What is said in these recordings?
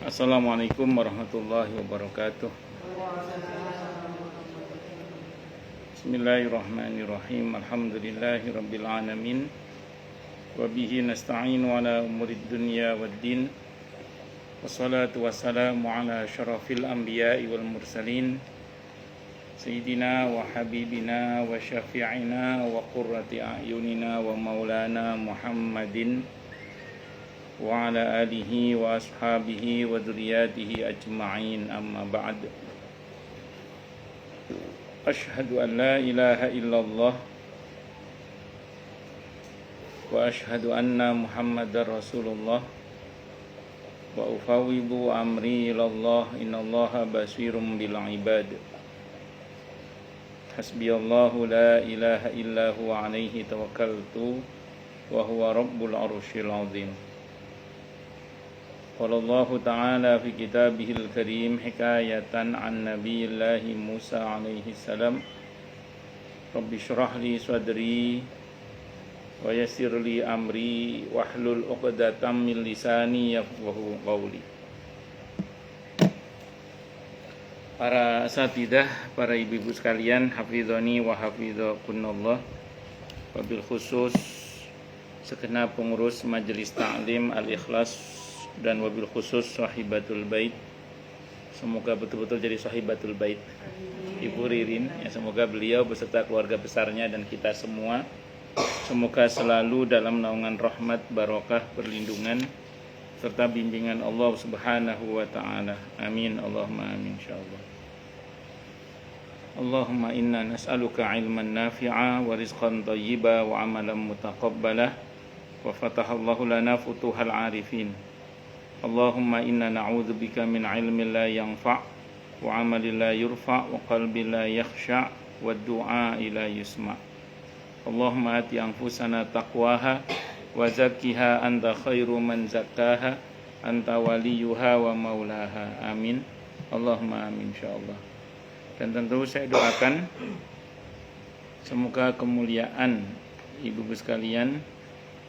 Assalamualaikum warahmatullahi wabarakatuh. Bismillahirrahmanirrahim. Alhamdulillahi rabbil alamin. Wabihi nasta'inu ala umurid dunya waddin. Wassalatu wassalamu ala syarafil anbiya'i wal mursalin, Sayyidina wa habibina wa syafi'ina wa qurrati a'yunina wa maulana Muhammadin wa ala alihi wa ashabihi wa dzurriyyatihi ajma'in, amma ba'd. Asyhadu an la ilaha illallah wa asyhadu anna Muhammadar Rasulullah wa ufawwidu amri ilallah, innallaha basirum bil ibad. Hasbiyallahu la ilaha illa huwa alaihi tawakkaltu wa huwa rabbul arsyil azim. Qala Allah Ta'ala fi kitabihil karim hikayatan an nabiyillahi Musa alaihi salam, Rabbi syrah li sadri wa yassir li amri wahlul 'uqdatam min lisani yafqahu qawli. Para asatidzah, para ibu-ibu sekalian, hafizani wa hafizakunallah, wabil khusus segenap pengurus Majelis Ta'lim Al-Ikhlas dan wabil khusus sahibatul bait, semoga betul-betul jadi sahibatul bait, Ibu Ririn, ya, semoga beliau beserta keluarga besarnya dan kita semua semoga selalu dalam naungan rahmat, barokah, perlindungan serta bimbingan Allah Subhanahu wa taala. Amin, Allahumma amin insyaallah. Allahumma inna nas'aluka ilman nafi'a wa rizqan thayyiba wa amalan mutaqabbala wa fatahallahu lana futuhal arifin. Allahumma inna na'udzubika min ilmin la yanfa' wa amalin la yurfa' wa qalbin la yakhsha' wa du'a la yusma'. Allahumma ati anfusana taqwaha wa zakkiha anta khairu man zakkaha anta waliyuha wa maulaha. Amin, Allahumma amin insyaallah. Dan tentu saya doakan semoga kemuliaan ibu-ibu sekalian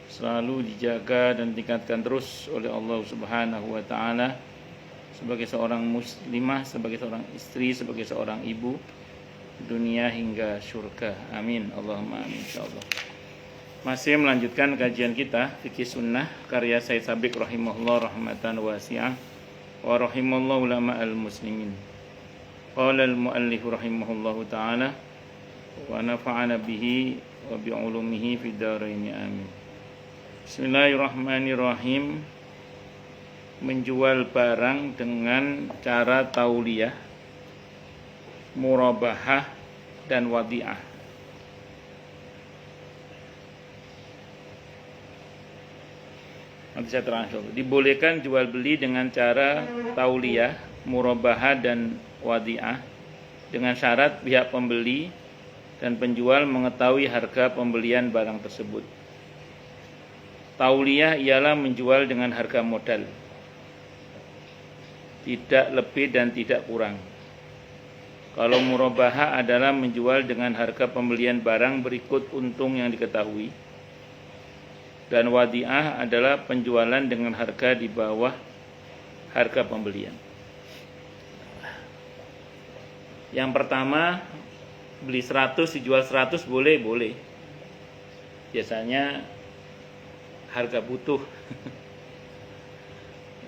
selalu dijaga dan ditingkatkan terus oleh Allah Subhanahu wa taala sebagai seorang muslimah, sebagai seorang istri, sebagai seorang ibu, dunia hingga surga. Amin, Allahumma amin insyaallah. Masih melanjutkan kajian kita fikih sunnah karya Sayyid Sabiq rahimahullah rahmatan wasi'ah wa rahimallahu ulama al-muslimin. Qala al-muallif rahimahullahu taala wa nafa'ana bihi wa bi ulumihi fid dharain amin. Bismillahirrahmanirrahim. Menjual barang dengan cara tauliyah, murabahah dan wadi'ah. Nanti saya terangkan. Dibolehkan jual beli dengan cara tauliyah, murabahah dan wadi'ah dengan syarat pihak pembeli dan penjual mengetahui harga pembelian barang tersebut. Tauliyah ialah menjual dengan harga modal, tidak lebih dan tidak kurang. Kalau murabahah adalah menjual dengan harga pembelian barang berikut untung yang diketahui. Dan wadi'ah adalah penjualan dengan harga di bawah harga pembelian. Yang pertama, beli 100 dijual 100 boleh. Biasanya harga butuh.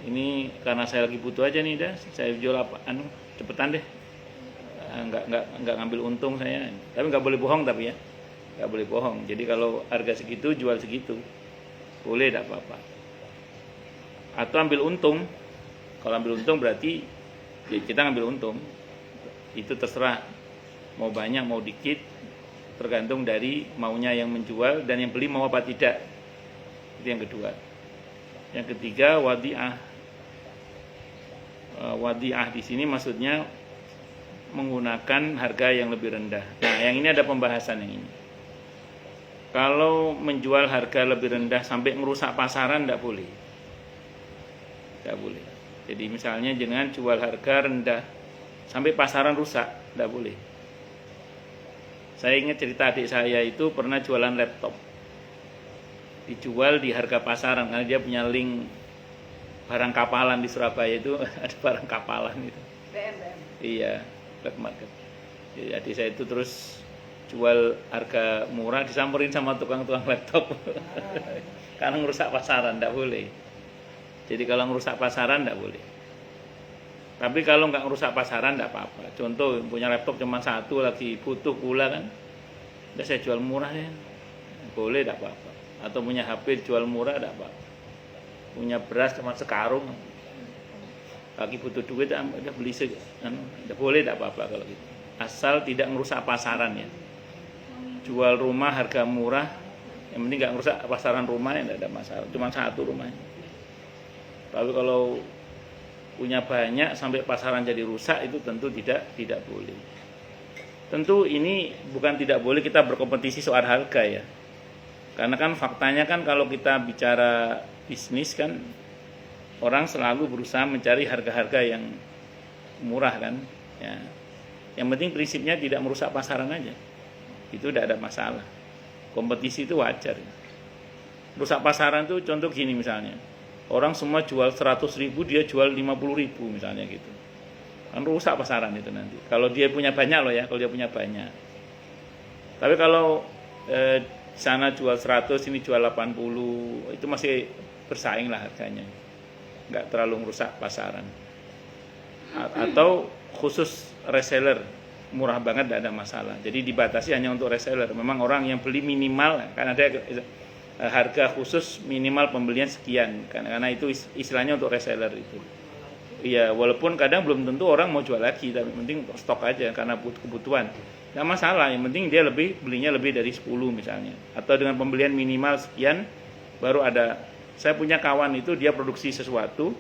Ini karena saya lagi butuh aja nih, dah saya jual apa cepetan deh. Enggak ngambil untung saya. Tapi enggak boleh bohong, tapi ya. Enggak boleh bohong. Jadi kalau harga segitu jual segitu. Boleh, enggak apa-apa. Atau ambil untung. Kalau ambil untung berarti ya kita ngambil untung. Itu terserah. Mau banyak mau dikit tergantung dari maunya yang menjual dan yang beli mau apa tidak. Itu yang kedua. Yang ketiga, wadi'ah. Wadi'ah di sini maksudnya menggunakan harga yang lebih rendah. Nah, yang ini ada pembahasan yang ini. Kalau menjual harga lebih rendah sampai merusak pasaran, tidak boleh. Tidak boleh. Jadi misalnya jangan jual harga rendah sampai pasaran rusak, tidak boleh. Saya ingat cerita adik saya itu pernah jualan laptop. Dijual di harga pasaran karena dia punya link barang kapalan di Surabaya itu ada barang kapalan itu. BM. Iya, black market. Jadi saya itu terus jual harga murah, disamperin sama tukang-tukang laptop. Karena ngerusak pasaran, enggak boleh. Jadi kalau ngerusak pasaran enggak boleh. Tapi kalau nggak ngerusak pasaran enggak apa-apa. Contoh punya laptop cuma satu, lagi butuh pula kan, udah saya jual murah ya, boleh enggak apa-apa. Atau punya HP jual murah enggak apa-apa. Punya beras cuma sekarung, lagi butuh duit, udah beli udah boleh enggak apa-apa kalau gitu. Asal tidak ngerusak pasaran ya. Jual rumah harga murah, yang penting nggak ngerusak pasaran rumahnya, enggak ada masalah. Cuma satu rumahnya. Tapi kalau punya banyak sampai pasaran jadi rusak, itu tentu tidak boleh. Tentu ini bukan tidak boleh kita berkompetisi soal harga ya. Karena kan faktanya kan kalau kita bicara bisnis kan, orang selalu berusaha mencari harga-harga yang murah kan ya. Yang penting prinsipnya tidak merusak pasaran aja, itu tidak ada masalah. Kompetisi itu wajar ya. Rusak pasaran itu contoh gini misalnya, orang semua jual 100.000, dia jual 50.000 misalnya gitu, kan rusak pasaran itu nanti. Kalau dia punya banyak loh ya, kalau dia punya banyak. Tapi kalau sana jual 100, ini jual 80, itu masih bersaing lah harganya, nggak terlalu merusak pasaran. Atau khusus reseller, murah banget tidak ada masalah. Jadi dibatasi hanya untuk reseller. Memang orang yang beli minimal, kan ada harga khusus minimal pembelian sekian, karena itu istilahnya untuk reseller itu. Iya, walaupun kadang belum tentu orang mau jual lagi, tapi penting untuk stok aja karena kebutuhan. Nggak masalah, yang penting dia belinya lebih dari 10 misalnya. Atau dengan pembelian minimal sekian, baru ada. Saya punya kawan itu, dia produksi sesuatu,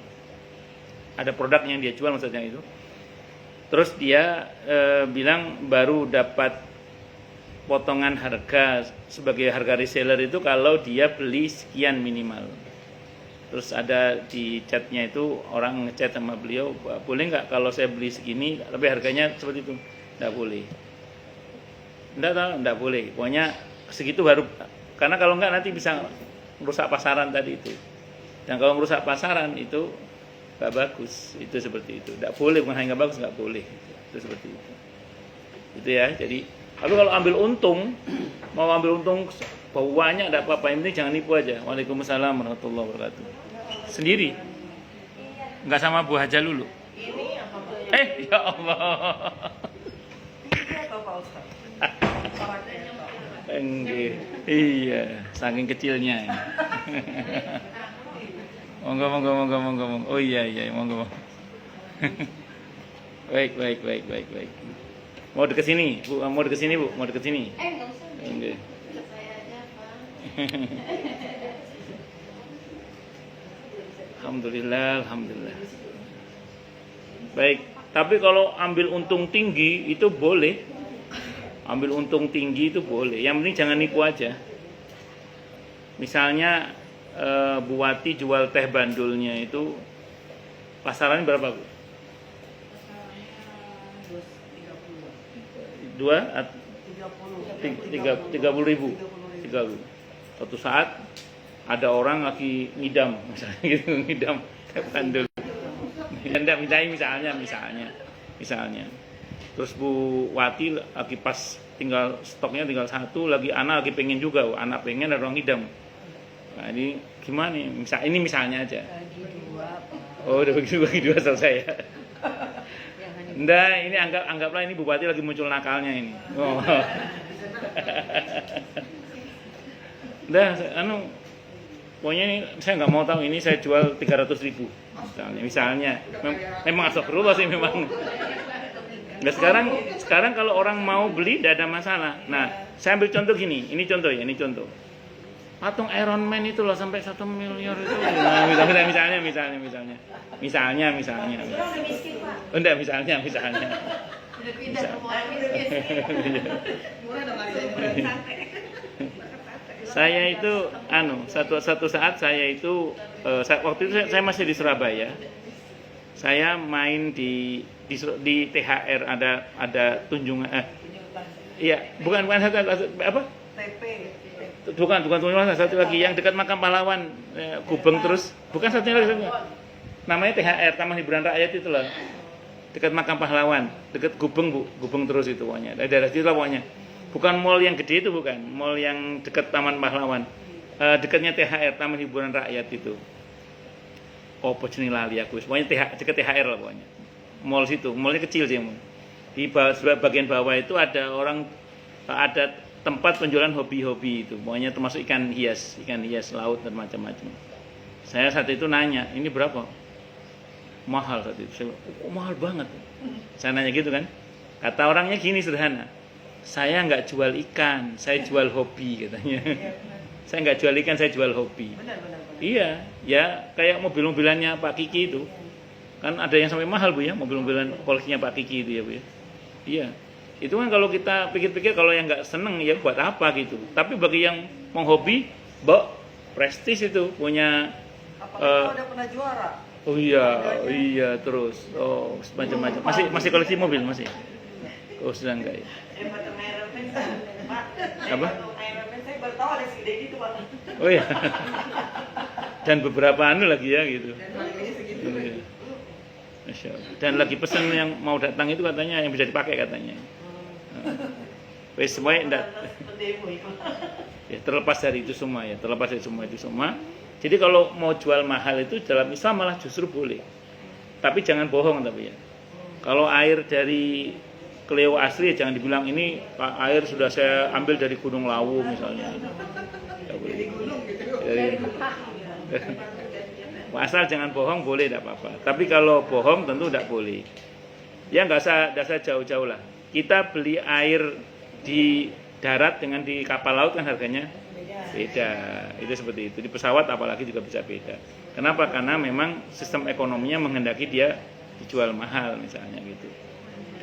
ada produk yang dia jual maksudnya itu. Terus dia bilang baru dapat potongan harga sebagai harga reseller itu kalau dia beli sekian minimal. Terus ada di chatnya itu orang ngechat sama beliau, boleh nggak kalau saya beli segini tapi harganya seperti itu? Nggak boleh. Nggak boleh. Pokoknya segitu baru, karena kalau nggak nanti bisa merusak pasaran tadi itu. Dan kalau merusak pasaran itu nggak bagus, itu seperti itu. Nggak boleh, bukan hanya nggak bagus, nggak boleh. Itu seperti itu. Itu ya. Jadi, tapi kalau ambil untung, mau ambil untung banyak tidak apa-apa, yang penting jangan nipu aja. Waalaikumsalam warahmatullahi wabarakatuh. Sendiri, nggak sama Bu Haja Lulu. Ya Allah. Enggak. Iya, saking kecilnya. Monggo. Oh iya, monggo. Baik. Mau deket sini, Bu. Mau deket sini. Enggak usah. Enggak. Saya aja, Pak. Alhamdulillah. Baik, tapi kalau ambil untung tinggi itu boleh. Yang penting jangan nipu aja. Misalnya Bu Wati jual teh bandulnya itu pasarannya berapa, Bu? Pasarannya 30.000. Suatu saat ada orang lagi ngidam, misalnya gitu, ngidam teh bandul. Misalnya. Terus Bu Wati lagi pas stoknya tinggal satu, lagi anak lagi pengen juga, anak pengen, ada orang ngidam. Nah ini gimana nih? Ini misalnya aja. Oh udah bagi dua selesai ya. Enggak, ini anggaplah ini bupati lagi muncul nakalnya ini. Oh. Udah, pokoknya ini saya nggak mau tahu, ini saya jual 300.000 misalnya. Memang astagfirullah sih memang. Nah sekarang kalau orang mau beli tidak ada masalah. Nah saya ambil contoh gini, ini contoh. Patung Iron Man itu loh sampai 1 miliar itu. Nah, misalnya. Enggak, misalnya. Saya itu satu saat saya itu waktu itu saya masih di Surabaya. Saya main di THR, ada tunjungan iya, bukan apa? Bukan satu lagi yang dekat makam pahlawan, Gubeng, terus bukan satunya lagi. namanya THR, Taman Hiburan Rakyat itu loh. Dekat Makam Pahlawan, dekat Gubeng Bu, Gubeng terus itu pokoknya. Dari daerah situ lah pokoknya. Bukan mall yang gede itu, bukan. Mall yang dekat Taman Pahlawan. Dekatnya THR, Taman Hiburan Rakyat itu. Oh, jeneng lali aku. Pokoknya dekat THR lah pokoknya. Mall situ, mallnya kecil sih. Di bagian bawah itu ada ada tempat penjualan hobi-hobi itu. Pokoknya termasuk ikan hias laut dan macam-macam. Saya saat itu nanya, ini berapa? Mahal saat itu. Saya bilang, oh, mahal banget. Saya nanya gitu kan. Kata orangnya gini sederhana. Saya nggak jual ikan, saya jual hobi katanya. Saya nggak jual ikan, saya jual hobi. Benar. Iya, ya kayak mobil-mobilannya Pak Kiki itu. Kan ada yang sampai mahal Bu ya, mobil-mobilan koleksinya Pak Kiki itu ya Bu ya. Iya. Itu kan kalau kita pikir-pikir kalau yang nggak seneng ya buat apa gitu. Tapi bagi yang mau hobi, prestis itu punya. Apalagi kalau udah pernah juara. Oh iya terus. Oh macam-macam. Masih koleksi mobil masih. Oh sudah enggak ya. Foto Iron Man, Pak. Apa? Foto Iron Man saya baru tahu ada segede gitu, Pak. Oh iya. Dan beberapa anu lagi ya gitu. Dan harganya segitu. Oh, iya. Masya Allah. Dan lagi pesan yang mau datang itu katanya yang bisa dipakai katanya. Wes semuanya enggak. Ya terlepas dari itu semua ya, Jadi kalau mau jual mahal itu dalam Islam malah justru boleh. Tapi jangan bohong tapi ya. Kalau air dari Kleo asli jangan dibilang ini air sudah saya ambil dari Gunung Lawu misalnya. Tidak boleh. Asal jangan bohong boleh tidak apa-apa. Tapi kalau bohong tentu tidak boleh. Ya nggak usah jauh-jauh lah. Kita beli air di darat dengan di kapal laut kan harganya beda. Itu seperti itu. Di pesawat apalagi juga bisa beda. Kenapa? Karena memang sistem ekonominya menghendaki dia dijual mahal misalnya gitu.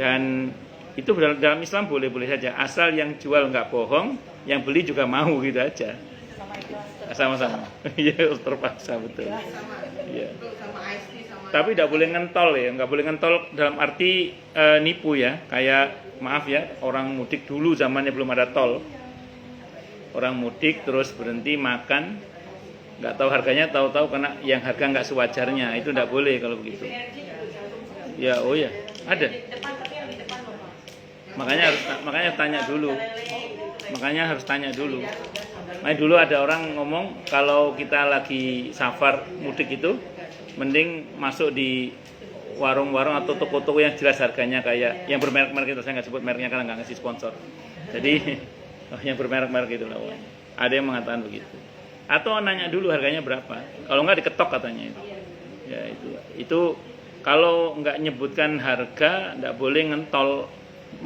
Dan itu dalam Islam boleh-boleh saja. Asal yang jual nggak bohong, yang beli juga mau gitu aja. Sama-sama. Iya terpaksa betul. Iya. Tapi tidak boleh ngentol ya, nggak boleh ngentol dalam arti nipu ya. Kayak maaf ya, orang mudik dulu zamannya belum ada tol. Orang mudik terus berhenti makan, nggak tahu harganya, tahu-tahu karena yang harga nggak sewajarnya, itu tidak boleh kalau begitu. Ya, oh ya, ada. Makanya tanya dulu. Makanya harus tanya dulu. Nah, dulu ada orang ngomong kalau kita lagi safar mudik itu mending masuk di warung-warung atau toko-toko yang jelas harganya kayak yang bermerek-merek itu, saya nggak sebut mereknya karena nggak ngasih sponsor. Jadi yang bermerek-merek itu lah. Ada yang mengatakan begitu. Atau nanya dulu harganya berapa. Kalau nggak diketok katanya itu. Ya itu kalau nggak nyebutkan harga nggak boleh ngentol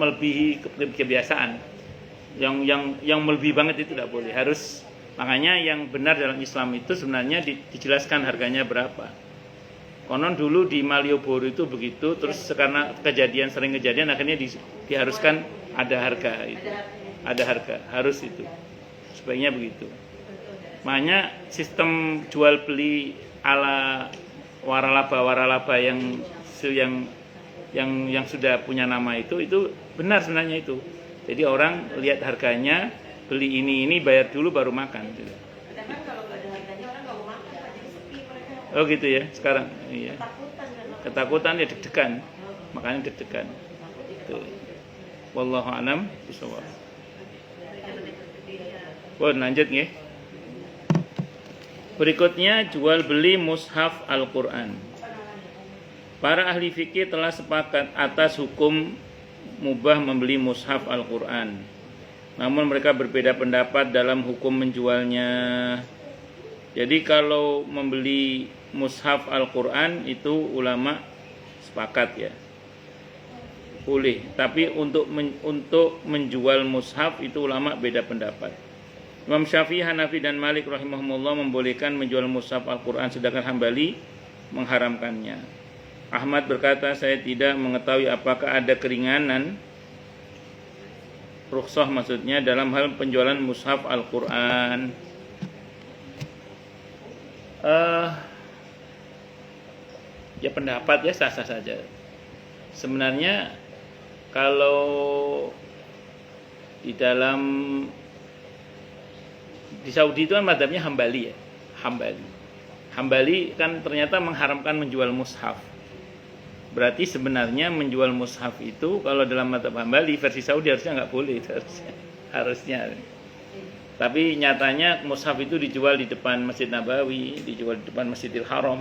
melebihi kebiasaan. Yang melebihi banget itu tidak boleh. Harus makanya yang benar dalam Islam itu sebenarnya dijelaskan harganya berapa. Konon dulu di Malioboro itu begitu, terus karena sering kejadian akhirnya diharuskan ada harga itu. Ada harga, harus itu. Sebaiknya begitu. Makanya sistem jual beli ala waralaba yang sudah punya nama itu benar sebenarnya itu. Jadi orang lihat harganya, beli ini bayar dulu baru makan gitu. Kadang kalau nggak ada harganya orang nggak mau makan, jadi sepi mereka. Oh gitu ya sekarang. Iya. Ketakutan Ya deg-degan. Makanya deg-degan. Itu. Wallahu a'lam bishawab. Lanjut nggih. Berikutnya jual beli mushaf Al-Qur'an. Para ahli fikih telah sepakat atas hukum mubah membeli mushaf Al-Qur'an. Namun mereka berbeda pendapat dalam hukum menjualnya. Jadi kalau membeli mushaf Al-Qur'an itu ulama sepakat ya. Boleh, tapi untuk menjual mushaf itu ulama beda pendapat. Imam Syafi'i, Hanafi dan Malik rahimahumullah membolehkan menjual mushaf Al-Qur'an, sedangkan Hambali mengharamkannya. Ahmad berkata, saya tidak mengetahui apakah ada keringanan rukhsah maksudnya dalam hal penjualan mushaf Al-Qur'an. Ya pendapat ya sah-sah saja. Sebenarnya kalau di Saudi itu kan mazhabnya Hambali ya, Hambali. Hambali kan ternyata mengharamkan menjual mushaf. Berarti sebenarnya menjual mushaf itu kalau dalam mazhab Hambali versi Saudi harusnya nggak boleh, harusnya. Tapi nyatanya mushaf itu dijual di depan Masjid Nabawi, dijual di depan Masjidil Haram.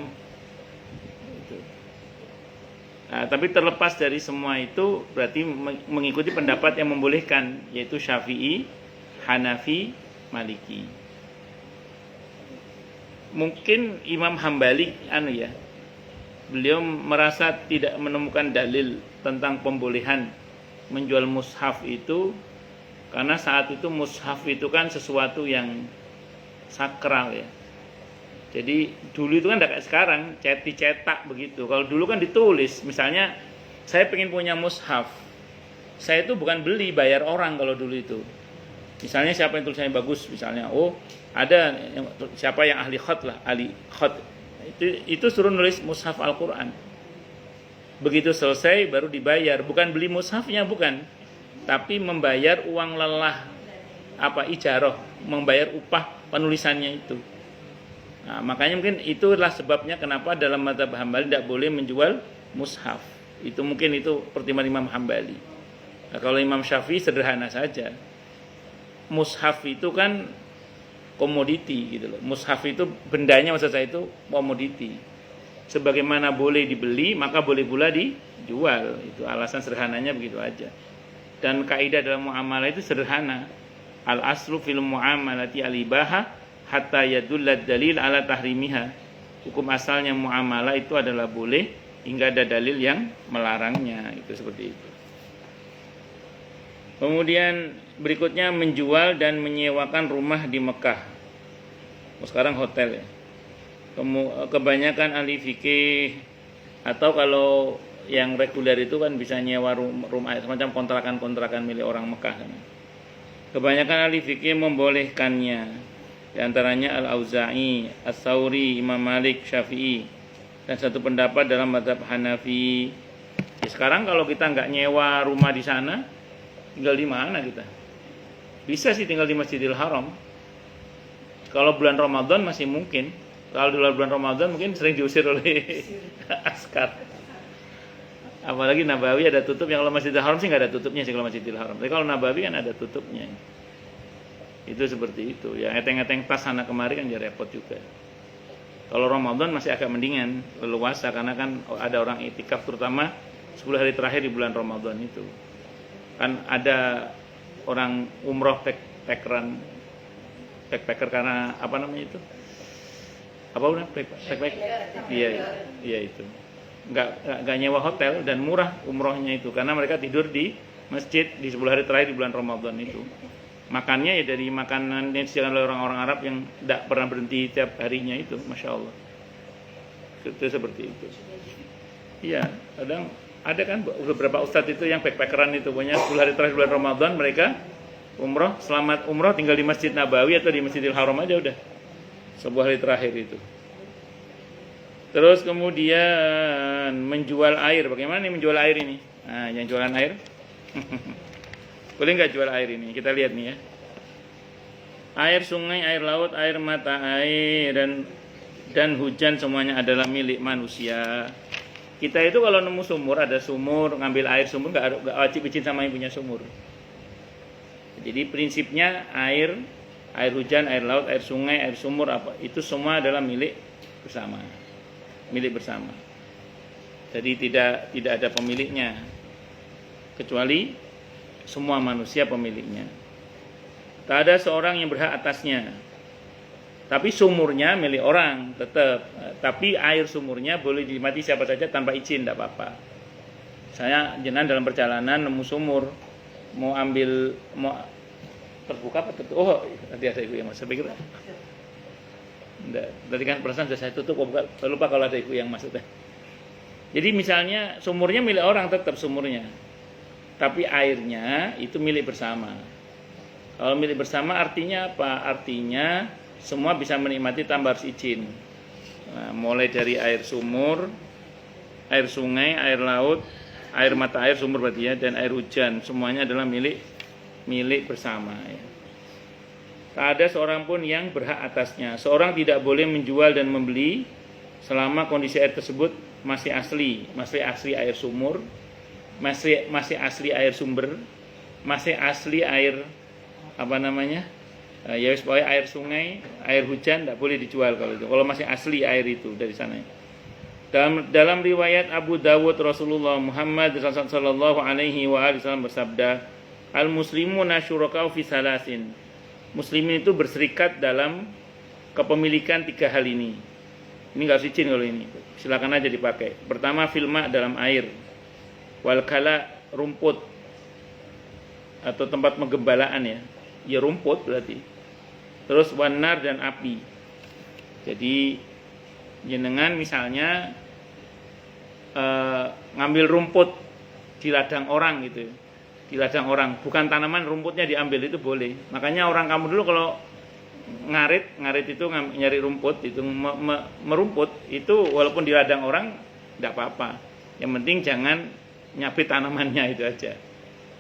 Nah, tapi terlepas dari semua itu berarti mengikuti pendapat yang membolehkan, yaitu Syafi'i, Hanafi, Maliki. Mungkin Imam Hambali beliau merasa tidak menemukan dalil tentang pembolehan menjual mushaf itu, karena saat itu mushaf itu kan sesuatu yang sakral ya. Jadi dulu itu kan tidak kayak sekarang, dicetak begitu. Kalau dulu kan ditulis, misalnya saya pengen punya mushaf, saya itu bukan beli, bayar orang kalau dulu itu. Misalnya siapa yang tulisannya bagus, misalnya, ada siapa yang ahli khat lah, ahli khat, itu suruh nulis mushaf Al-Quran. Begitu selesai baru dibayar, bukan beli mushafnya, bukan, tapi membayar uang lelah, ijarah, membayar upah penulisannya itu. Nah, makanya mungkin itulah sebabnya kenapa dalam mazhab Hambali tidak boleh menjual mushaf. Itu mungkin itu pertimbangan Imam Hambali. Nah, kalau Imam Syafi'i sederhana saja. Mushaf itu kan komoditi gitu loh. Mushaf itu bendanya, maksud saya itu komoditi. Sebagaimana boleh dibeli, maka boleh pula dijual. Itu alasan sederhananya begitu aja. Dan kaidah dalam muamalah itu sederhana. Al aslu fil muamalati al-ibaha hatta yadullad dalil ala tahrimiha. Hukum asalnya muamalah itu adalah boleh hingga ada dalil yang melarangnya. Itu seperti itu. Kemudian berikutnya menjual dan menyewakan rumah di Mekah. Sekarang hotel ya. Kebanyakan ahli fikih atau kalau yang reguler itu kan bisa nyewa rumah semacam kontrakan-kontrakan milik orang Mekah. Kebanyakan ahli fikih membolehkannya. Di antaranya Al-Auza'i, As-Sauri, Imam Malik, Syafi'i, dan satu pendapat dalam mazhab Hanafi. Ya, sekarang kalau kita nggak nyewa rumah di sana, tinggal di mana kita? Bisa sih tinggal di Masjidil Haram. Kalau bulan Ramadan masih mungkin. Kalau di bulan Ramadan mungkin sering diusir oleh askar. Apalagi Nabawi ada tutup, yang kalau Masjidil Haram sih nggak ada tutupnya sih kalau Masjidil Haram. Tapi kalau Nabawi kan ada tutupnya. Itu seperti itu. Ya eteng-eteng tas sana kemari kan jadi repot juga. Kalau Ramadan masih agak mendingan, leluasa, karena kan ada orang itikaf, terutama 10 hari terakhir di bulan Ramadan itu. Kan ada orang umroh backpacker karena apa namanya itu? Apa udah backpacker? Iya itu. Enggak nyewa hotel dan murah umrohnya itu karena mereka tidur di masjid di 10 hari terakhir di bulan Ramadan itu. Makannya ya dari makanan yang disediakan oleh orang-orang Arab yang tidak pernah berhenti tiap harinya itu, Masya Allah. Itu seperti itu. Iya, kadang ada kan beberapa ustadz itu yang backpackeran itu punya 10 hari terakhir bulan Ramadan mereka umroh, selamat umroh tinggal di Masjid Nabawi atau di Masjidil Haram aja udah 10 hari terakhir itu. Terus kemudian menjual air. Bagaimana nih menjual air ini? Nah, yang jualan air boleh nggak jual air ini? Kita lihat nih ya. Air sungai, air laut, air mata air dan hujan semuanya adalah milik manusia. Kita itu kalau nemu sumur, ada sumur, ngambil air sumur nggak wajib izin sama yang punya sumur. Jadi prinsipnya air hujan, air laut, air sungai, air sumur itu semua adalah milik bersama. Milik bersama. Jadi tidak ada pemiliknya kecuali semua manusia pemiliknya. Tak ada seorang yang berhak atasnya. Tapi sumurnya milik orang tetap. Tapi air sumurnya boleh dinikmati siapa saja tanpa izin, tidak apa-apa. Saya jenengan dalam perjalanan nemu sumur, mau terbuka apa tertutup? Oh, tadi ada ibu yang masuk. Saya pikir enggak. Tadi kan perasaan sudah saya tutup, lupa kalau ada ibu yang masuk. Jadi misalnya sumurnya milik orang tetap sumurnya. Tapi airnya itu milik bersama. Kalau milik bersama artinya apa? Artinya semua bisa menikmati tanpa harus izin. Nah, mulai dari air sumur, air sungai, air laut, air mata air sumur berarti ya, dan air hujan, semuanya adalah milik bersama ya. tak ada seorang pun yang berhak atasnya. Seorang tidak boleh menjual dan membeli selama kondisi air tersebut masih asli air sumur, masih asli air sumber, masih asli air apa namanya? Ya wis pokoknya air sungai, air hujan tidak boleh dijual kalau itu. Kalau masih asli air itu dari sana. Dalam riwayat Abu Dawud, Rasulullah Muhammad sallallahu alaihi wasallam bersabda, al-muslimuna syuraka'u fi salasin. Muslimin itu berserikat dalam kepemilikan 3 hal ini. Ini enggak harus izin kalau ini. Silakan aja dipakai. Pertama, filma dalam air. Wal kala, rumput atau tempat menggembalaan ya. Ya rumput berarti. Terus wanar dan api. Jadi jenengan misalnya ngambil rumput di ladang orang gitu, di ladang orang, bukan tanaman, rumputnya diambil itu boleh. Makanya orang kamu dulu kalau ngarit itu nyari rumput itu merumput itu walaupun di ladang orang tidak apa-apa. Yang penting jangan nyabit tanamannya itu aja.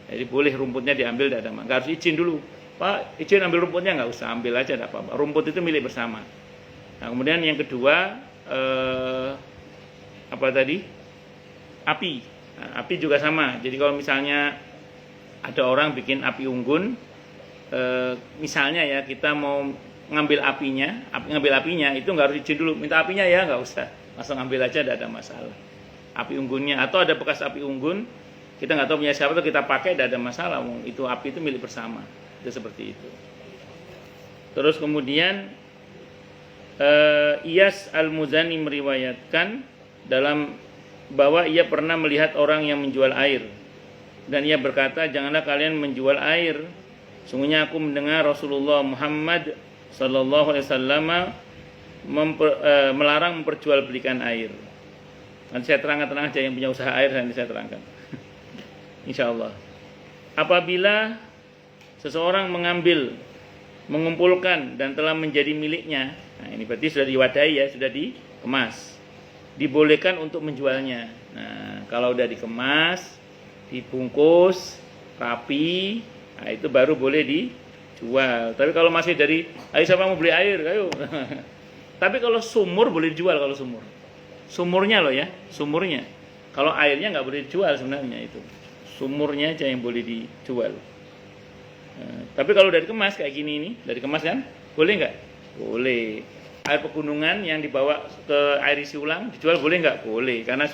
Jadi boleh rumputnya diambil, tidak ada, nggak harus izin dulu. Pak, izin ambil rumputnya, nggak usah, ambil aja, tidak apa-apa. Rumput itu milik bersama. Nah, kemudian yang kedua apa tadi? Api. Nah, api juga sama. Jadi kalau misalnya ada orang bikin api unggun, misalnya ya kita mau ngambil apinya itu nggak harus izin dulu. Minta apinya ya nggak usah, langsung ambil aja, tidak ada masalah. Api unggunnya atau ada bekas api unggun, kita nggak tahu punya siapa tuh kita pakai, tidak ada masalah. Itu api itu milik bersama. Itu seperti itu. Terus kemudian Iyas Al-Muzani meriwayatkan dalam bahwa ia pernah melihat orang yang menjual air dan ia berkata, janganlah kalian menjual air. Sungguhnya aku mendengar Rasulullah Muhammad sallallahu alaihi wasallam melarang memperjualbelikan air. Nanti saya terangkan aja yang punya usaha air, nanti saya terangkan. Insyaallah. Apabila seseorang mengumpulkan dan telah menjadi miliknya, nah ini berarti sudah diwadahi ya, sudah dikemas, dibolehkan untuk menjualnya. Nah, kalau udah dikemas, dibungkus rapi, nah itu baru boleh dijual. Tapi kalau masih dari, ayo siapa mau beli air, ayo. Tapi kalau sumur boleh dijual, kalau sumurnya loh ya, sumurnya. Kalau airnya nggak boleh dijual sebenarnya itu. Sumurnya aja yang boleh dijual. Nah, tapi kalau dari kemas kayak gini ini, dari kemas kan, boleh nggak? Boleh. Air pegunungan yang dibawa ke air isi ulang dijual boleh nggak? Boleh, karena